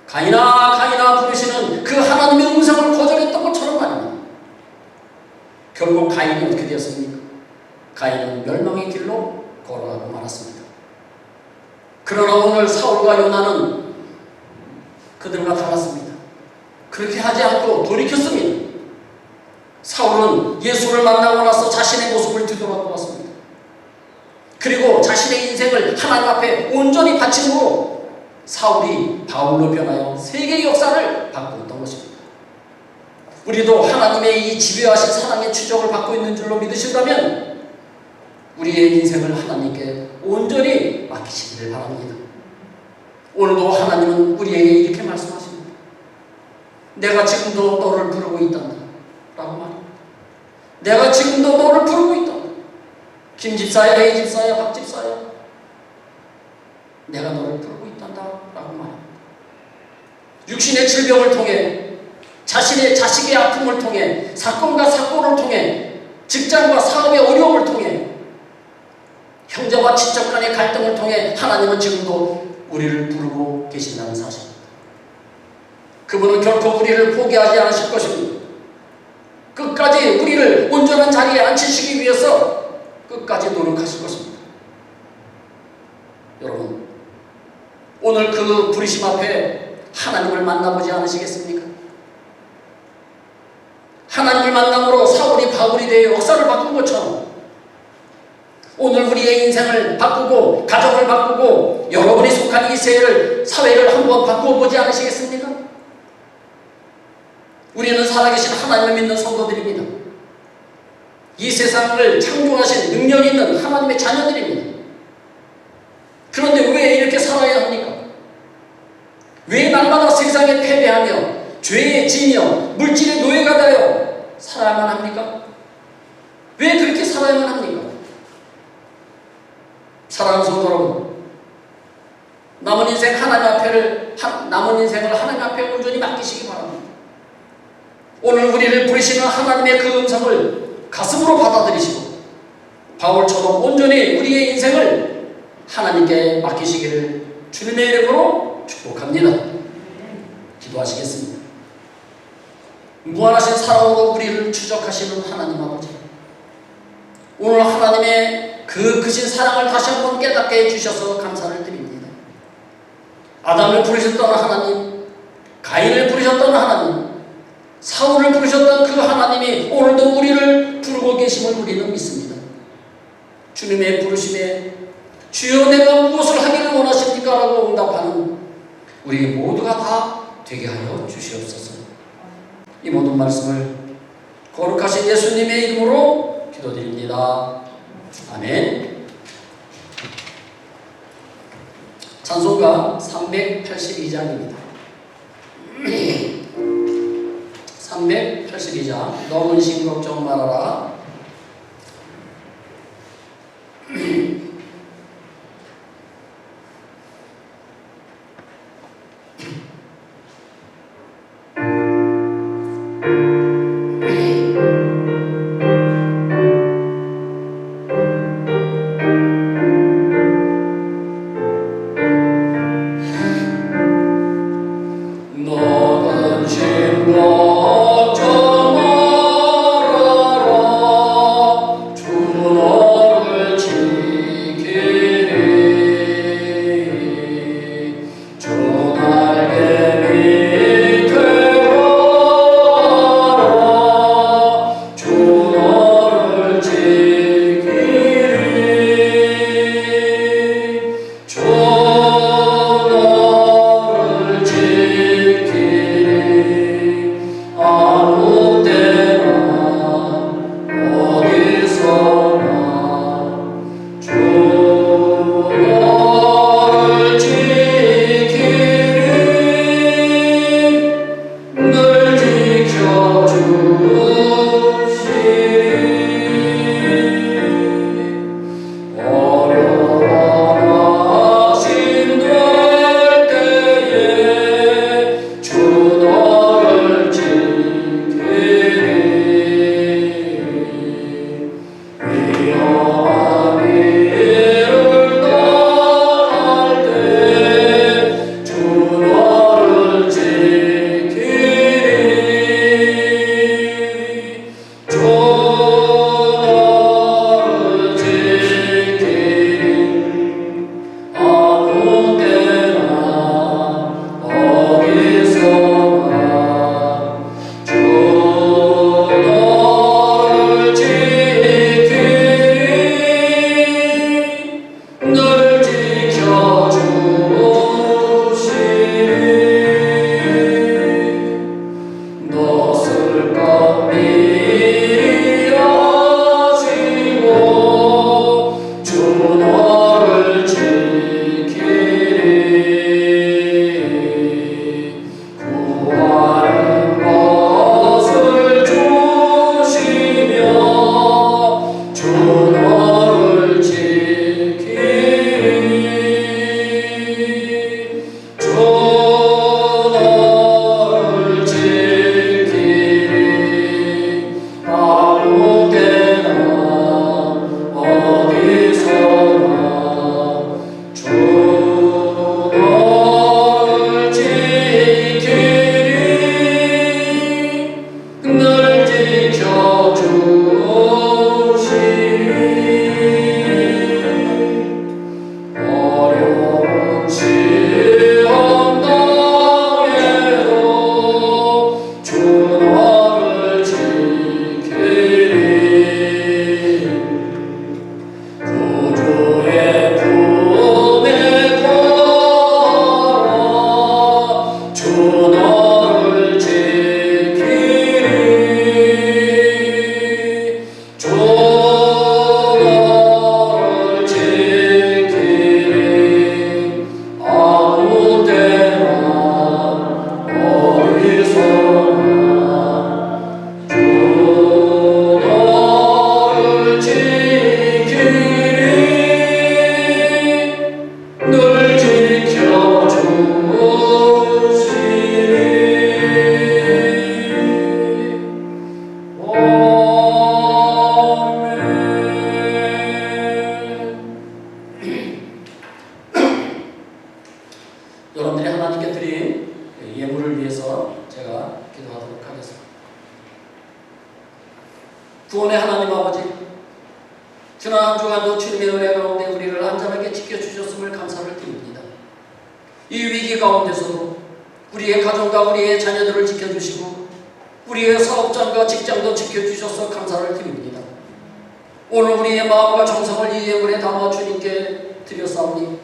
[SPEAKER 1] 가인아 가인아 부르시는 그 하나님의 음성을 거절했던 것처럼 말입니다. 결국 가인이 어떻게 되었습니까? 가인은 멸망의 길로 걸어가고 말았습니다. 그러나 오늘 사울과 요나는 그들과 달랐습니다. 그렇게 하지 않고 돌이켰습니다. 사울은 예수를 만나고 나서 자신의 모습을 뒤돌아보았습니다. 그리고 자신의 인생을 하나님 앞에 온전히 바침으로 사울이 바울로 변하여 세계의 역사를 바꾸었던 것입니다. 우리도 하나님의 이 지배하신 사랑의 추적을 받고 있는 줄로 믿으신다면 우리의 인생을 하나님께 온전히 맡기시기를 바랍니다. 오늘도 하나님은 우리에게 이렇게 말씀하십니다. 내가 지금도 너를 부르고 있단다 라고 말합니다. 내가 지금도 너를 부르고 있단다. 김집사야, A집사야, 박집사야, 내가 너를 부르고 있단다 라고 말합니다. 육신의 질병을 통해, 자식의 아픔을 통해, 사건과 사고를 통해, 직장과 사업의 어려움을 통해, 형제와 친척 간의 갈등을 통해 하나님은 지금도 우리를 부르고 계신다는 사실입니다. 그분은 결코 우리를 포기하지 않으실 것입니다. 끝까지 우리를 온전한 자리에 앉히시기 위해서 끝까지 노력하실 것입니다. 여러분, 오늘 그 부르심 앞에 하나님을 만나보지 않으시겠습니까? 하나님을 만남으로 사울이 바울이 되어 역사를 바꾼 것처럼 오늘 우리의 인생을 바꾸고 가정을 바꾸고 여러분이 속한 이 사회를 한번 바꾸어 보지 않으시겠습니까? 우리는 살아계신 하나님을 믿는 성도들입니다. 이 세상을 창조하신 능력 있는 하나님의 자녀들입니다. 그런데 왜 이렇게 살아야 합니까? 왜 날마다 세상에 패배하며 죄에 지며 물질의 노예가 되어 살아야만 합니까? 왜 그렇게 살아야만 합니까? 사랑하는 성도 여러분, 남은 인생을 하나님 앞에 온전히 맡기시기 바랍니다. 오늘 우리를 부르시는 하나님의 그 음성을 가슴으로 받아들이시고 바울처럼 온전히 우리의 인생을 하나님께 맡기시기를 주님의 이름으로 축복합니다. 기도하시겠습니다. 무한하신 사랑으로 우리를 추적하시는 하나님 아버지, 오늘 하나님의 그 크신 사랑을 다시 한번 깨닫게 해주셔서 감사를 드립니다. 아담을 부르셨던 하나님, 가인을 부르셨던 하나님, 사울을 부르셨던 그 하나님이 오늘도 우리를 부르고 계심을 우리는 믿습니다. 주님의 부르심에 주여 내가 무엇을 하기를 원하십니까? 라고 응답하는 우리 모두가 다 되게 하여 주시옵소서. 이 모든 말씀을 거룩하신 예수님의 이름으로 기도드립니다. 아멘. 찬송가 382장입니다. 382장 너무 심 걱정 말아라. 구원의 하나님 아버지, 지난 한 주간도 주님의 은혜 가운데 우리를 안전하게 지켜주셨음을 감사를 드립니다. 이 위기 가운데서도 우리의 가정과 우리의 자녀들을 지켜주시고 우리의 사업장과 직장도 지켜주셔서 감사를 드립니다. 오늘 우리의 마음과 정성을 이 예물에 담아 주님께 드렸사오니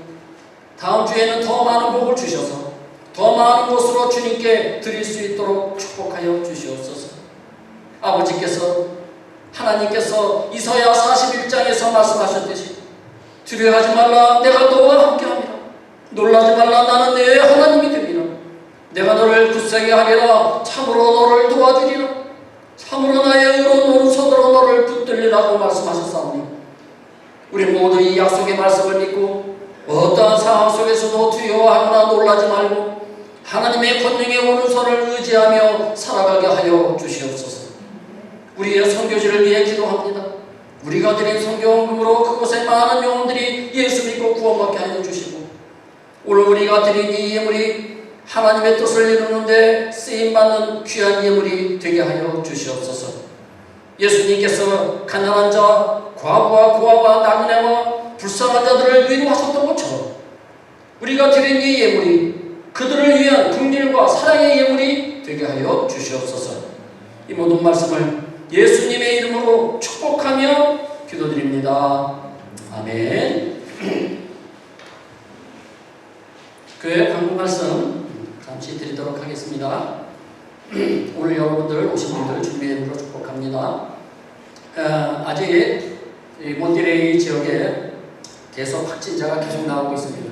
[SPEAKER 1] 다음 주에는 더 많은 복을 주셔서 더 많은 것으로 주님께 드릴 수 있도록 축복하여 주시옵소서. 아버지께서 하나님께서 이사야 41장에서 말씀하셨듯이 두려워하지 말라, 내가 너와 함께합니다. 놀라지 말라, 나는 내 하나님이 됩니다. 내가 너를 굳세게 하리라. 참으로 너를 도와주리라. 참으로 나의 의로운 오른손으로 너를 붙들리라고 말씀하셨사오니 우리 모두 이 약속의 말씀을 믿고 어떠한 상황 속에서도 두려워하거나 놀라지 말고 하나님의 권능의 오른손을 의지하며 살아가게 하여 주시옵소서. 우리의 선교지를 위해 기도합니다. 우리가 드린 선교원금으로 그곳에 많은 영혼들이 예수 믿고 구원받게 하여 주시고 오늘 우리가 드린 이 예물이 하나님의 뜻을 이루는데 쓰임받는 귀한 예물이 되게 하여 주시옵소서. 예수님께서 가난한 자, 과부와 고아와 나그네와 불쌍한 자들을 위로하셨던 것처럼 우리가 드린 이 예물이 그들을 위한 긍휼과 사랑의 예물이 되게 하여 주시옵소서. 이 모든 말씀을 예수님의 이름으로 축복하며 기도드립니다. 아멘. 교회 방금 말씀 잠시 드리도록 하겠습니다. 오늘 여러분들 오신 분들 주님의 이름으로 축복합니다. 아직 몬디레이 지역에 계속 확진자가 계속 나오고 있습니다.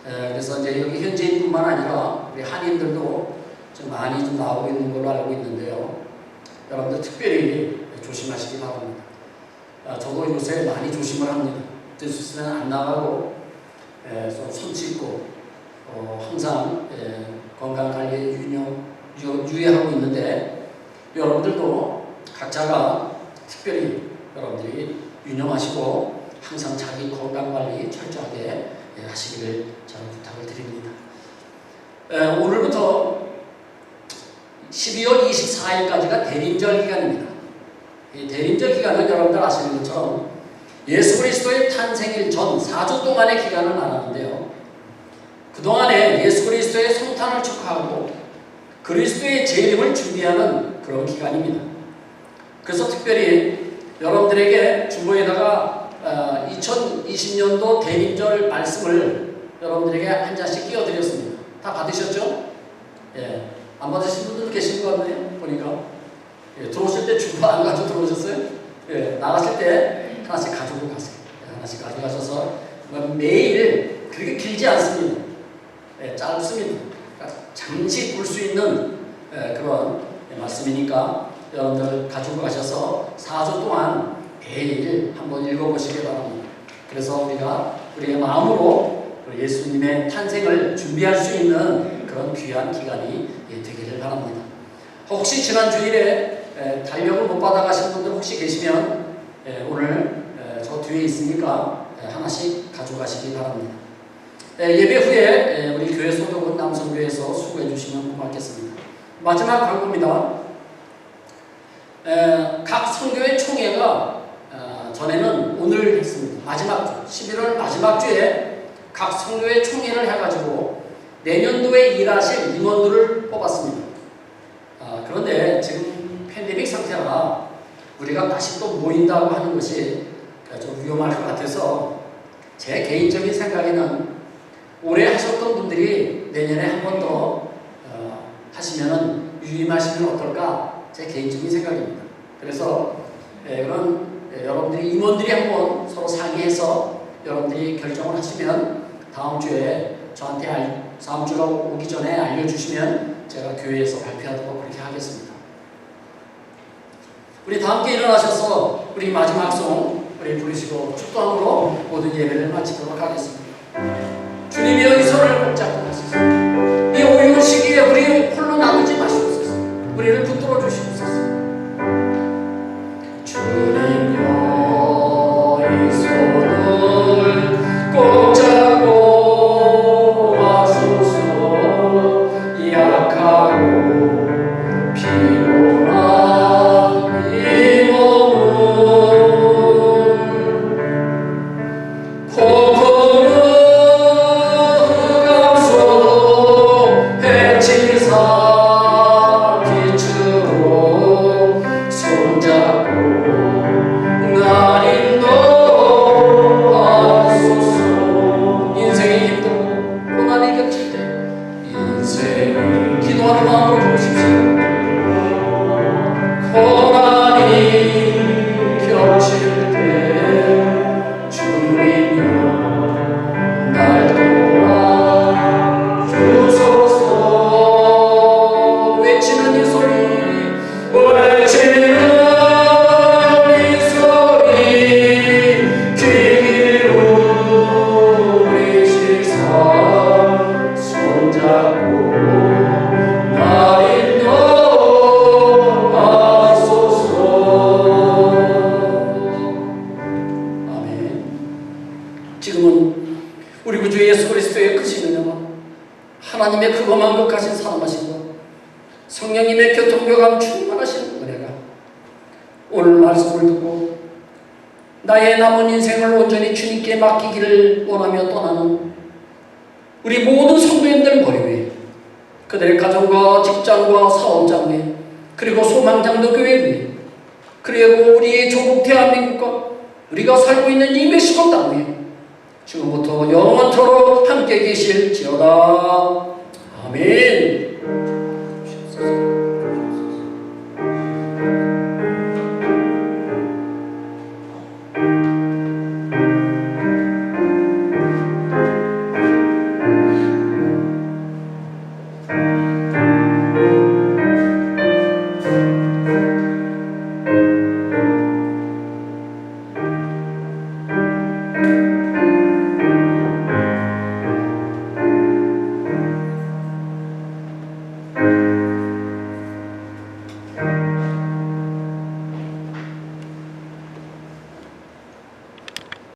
[SPEAKER 1] 그래서 이제 여기 현지인뿐만 아니라 우리 한인들도 좀 많이 좀 나오고 있는 걸로 알고 있는데요. 여러분들 특별히 조심하시기 바랍니다. 저도 요새 많이 조심을 합니다. 뜻있으면 안 나가고 손 씻고 항상 건강관리에 유의하고 있는데 여러분들도 각자가 특별히 여러분들이 유념하시고 항상 자기 건강관리 철저하게 하시기를 저는 부탁을 드립니다. 오늘부터 12월 24일까지가 대림절 기간입니다. 이 대림절 기간은 여러분들 아시는 것처럼 예수 그리스도의 탄생일 전 4주 동안의 기간을 말하는데요. 그동안에 예수 그리스도의 성탄을 축하하고 그리스도의 재림을 준비하는 그런 기간입니다. 그래서 특별히 여러분들에게 중보에다가 2020년도 대림절 말씀을 여러분들에게 한 장씩 끼워드렸습니다. 다 받으셨죠? 예. 안 받으신 분들도 계신 것 같네요. 보니까. 예. 들어오실 때 중보 안 가지고 들어오셨어요? 예. 나가실 때 하나씩 가지고 가세요. 예. 하나씩 가져가셔서 매일 그렇게 길지 않습니다. 예. 짧습니다. 그러니까 잠시 볼 수 있는 그런 말씀이니까 여러분들 가지고 가셔서 4주 동안 매일 한번 읽어보시기 바랍니다. 그래서 우리가 우리의 마음으로 예수님의 탄생을 준비할 수 있는 그런 귀한 기간이 되기를 바랍니다. 혹시 지난 주일에 달력을 못 받아가신 분들 혹시 계시면 오늘 저 뒤에 있으니까 하나씩 가져가시기 바랍니다. 예배 후에 우리 교회 소독은 남성교회에서 수고해 주시면 고맙겠습니다. 마지막 광고입니다. 각 선교회 총회가 전에는 오늘 했습니다. 마지막 주, 11월 마지막 주에 각 선교회 총회를 해가지고 내년도에 일하실 임원들을 뽑았습니다. 그런데 지금 팬데믹 상태라 우리가 다시 또 모인다고 하는 것이 좀 위험할 것 같아서 제 개인적인 생각에는 올해 하셨던 분들이 내년에 한 번 더 하시면 유임하시면 어떨까 제 개인적인 생각입니다. 그래서 그런 여러분들이 임원들이 한번 서로 상의해서 여러분들이 결정을 하시면 다음 주에 저한테 다음 주가 오기 전에 알려주시면 제가 교회에서 발표하도록 그렇게 하겠습니다. 우리 다 함께 일어나셔서 우리 마지막 송 우리 부르시고 축도함으로 모든 예배를 마치도록 하겠습니다. 주님이여 이 손을 붙잡고 가소서. 이 어려운 시기에 우리 홀로 남지 마시옵소서. 우리를 붙들어 주시옵소서. 주님이여 이 손을 꼭 잡고 와소서. 약하고 피곤한 이 고난이 겹칠 때 주님여 날 도와주소서. 외치는 이 소리, 외치는 이 소리, 귀 기울이시사 손잡고 날 인도하소서. 아멘. 지금은 우리 구주 예수 그리스도의 크신 은혜와 하나님의 그거만 것까진 사랑하시고 성령님의 교통교감 충만하신 은혜가 오늘 말씀을 듣고 나의 남은 인생을 온전히 주님께 맡기기를 원하며 떠나는 우리 모든 성도님들 머리 위에, 그들의 가정과 직장과 사업장 위에, 그리고 소망장도 교회 위에, 그리고 우리의 조국 대한민국과 우리가 살고 있는 이 멕시코 땅 위에 지금부터 영원토록 함께 계실지어다. 아멘.